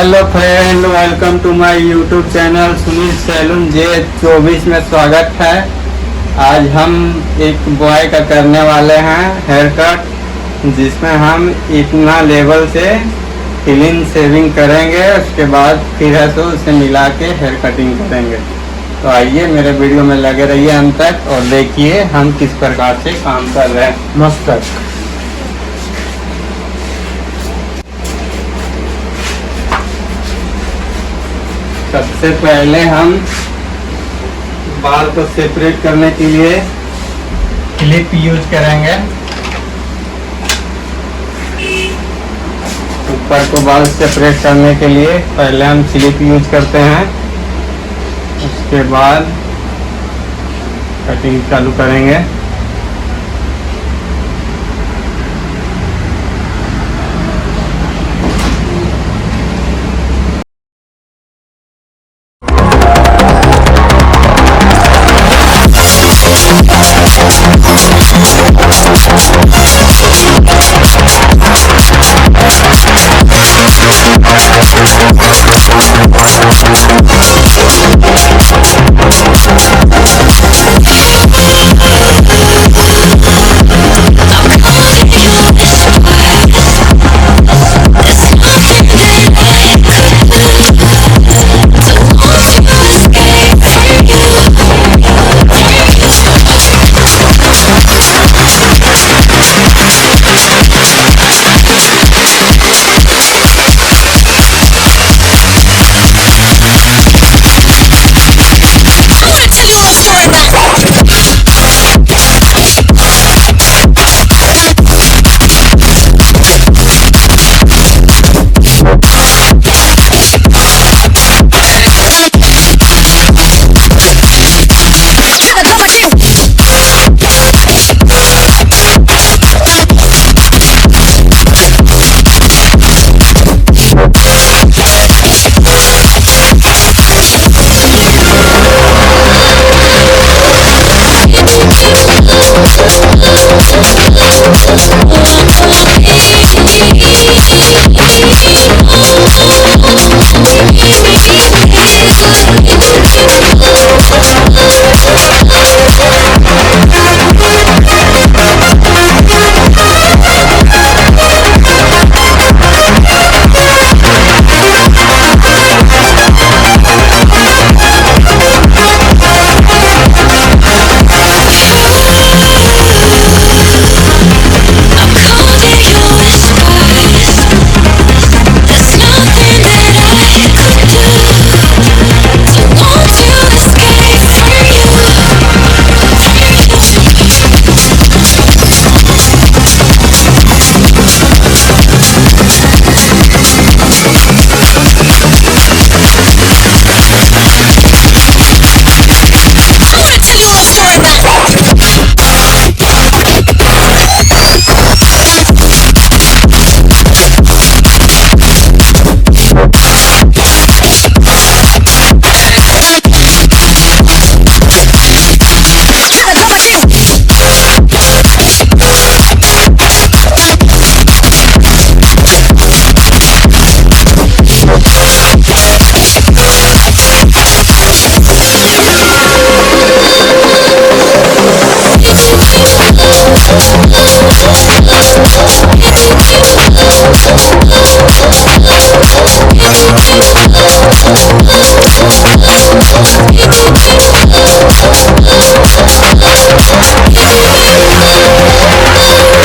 Hello friend, welcome to my YouTube channel Sunil saloon J24 में स्वागत है। आज हम एक बॉय का करने वाले हैं हेयर कट, जिसमें हम इतना लेवल से क्लीन शेविंग करेंगे, उसके बाद फिर है तो उसे मिला के हेयर कटिंग करेंगे। तो आइए मेरे वीडियो में लगे रहिए अंत तक और देखिए हम किस प्रकार से काम कर रहे हैं। मस्तक सबसे पहले हम बाल को सेपरेट करने के लिए क्लिप यूज करेंगे। ऊपर को बाल सेपरेट करने के लिए पहले हम क्लिप यूज करते हैं, उसके बाद कटिंग चालू करेंगे।